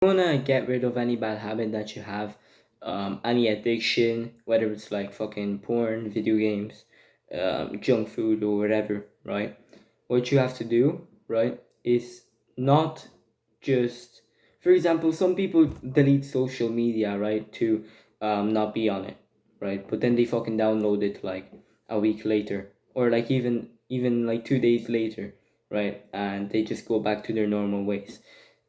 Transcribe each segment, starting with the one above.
Want to get rid of any bad habit that you have, any addiction, whether it's like fucking porn, video games, junk food, or whatever, right? What you have to do, right, is not just, for example, some people delete social media, right, to not be on it, right? But then they fucking download it like a week later, or like even like 2 days later, right? And they just go back to their normal ways.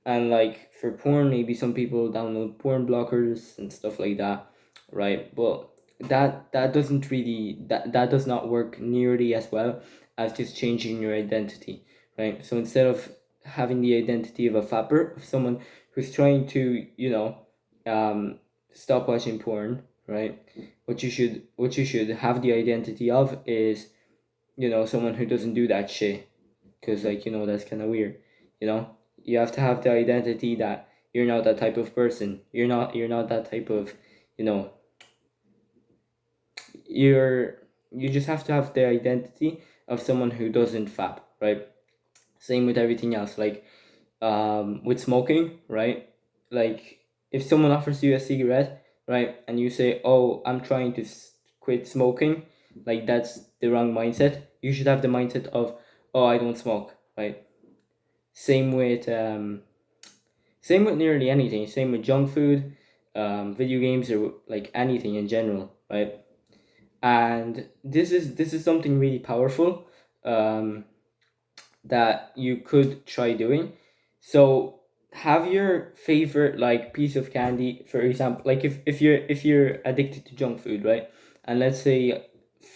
And like for porn, maybe some people download porn blockers and stuff like that, right? But that doesn't really that does not work nearly as well as just changing your identity, right? So instead of having the identity of a fapper, of someone who's trying to, um, stop watching porn, right? What you should have the identity of is, someone who doesn't do that shit, because like that's kind of weird, you know. You have to have the identity that you're not that type of person. You're not that type of, you know. You're you just have to have the identity of someone who doesn't fap, right? Same with everything else, like with smoking, right? Like if someone offers you a cigarette, right, and you say, "Oh, I'm trying to quit smoking," like that's the wrong mindset. You should have the mindset of, "Oh, I don't smoke," right? Same with nearly anything. Same with junk food, video games, or like anything in general, right? And this is something really powerful, um, that you could try doing. So have your favorite like piece of candy, for example, like if you're addicted to junk food, right? And let's say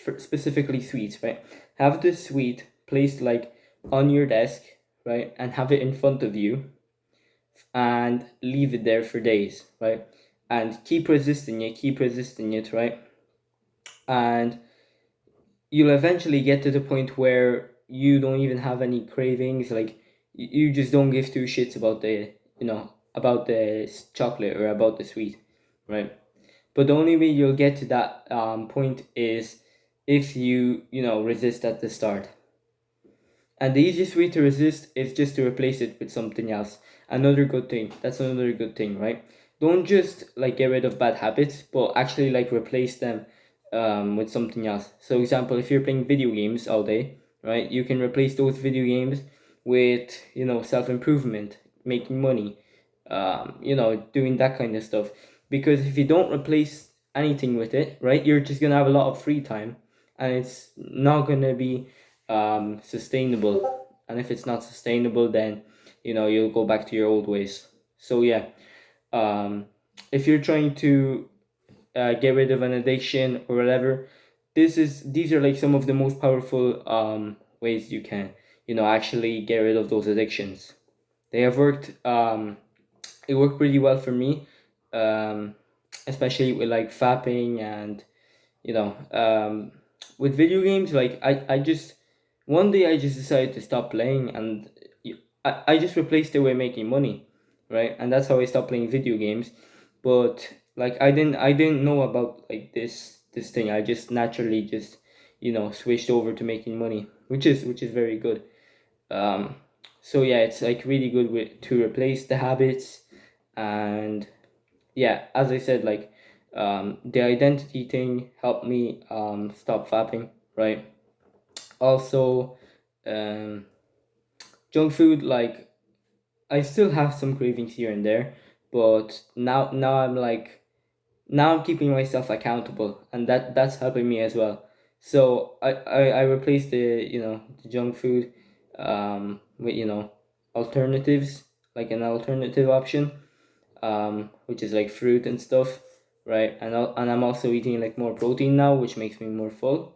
for specifically sweets, right? Have the sweet placed like on your desk, right? And have it in front of you and leave it there for days, right? And keep resisting it, right? And you'll eventually get to the point where you don't even have any cravings. Like you just don't give two shits about the, about the chocolate or about the sweet, right? But the only way you'll get to that point is if you resist at the start. And the easiest way to resist is just to replace it with something else. Another good thing. That's another good thing, right? Don't just like get rid of bad habits, but actually like replace them with something else. So, example, if you're playing video games all day, right, you can replace those video games with self improvement, making money, doing that kind of stuff. Because if you don't replace anything with it, right, you're just gonna have a lot of free time, and it's not gonna be sustainable. And if it's not sustainable, then you'll go back to your old ways. So yeah, um, if you're trying to get rid of an addiction or whatever, these are like some of the most powerful ways you can actually get rid of those addictions. They have worked. It worked pretty well for me, um, especially with like fapping and with video games. Like I just one day I just decided to stop playing, and I just replaced it with making money, right? And that's how I stopped playing video games. But like I didn't know about like this thing. I just naturally just switched over to making money, which is very good. um so yeah, it's like really good to replace the habits. And yeah, as I said, like the identity thing helped me stop fapping, right? Also, um, junk food, like I still have some cravings here and there, but now I'm keeping myself accountable, and that's helping me as well. So I replaced the junk food with alternatives, like an alternative option, which is like fruit and stuff, right? And I'm also eating like more protein now, which makes me more full,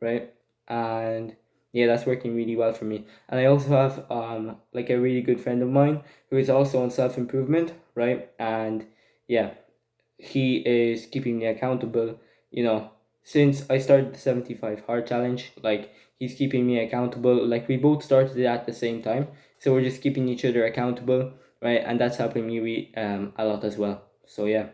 right? And yeah, that's working really well for me. And I also have like a really good friend of mine who is also on self improvement, right? And yeah, he is keeping me accountable. Since I started the 75 hard challenge, like he's keeping me accountable. Like we both started it at the same time, so we're just keeping each other accountable, right? And that's helping me a lot as well. So yeah.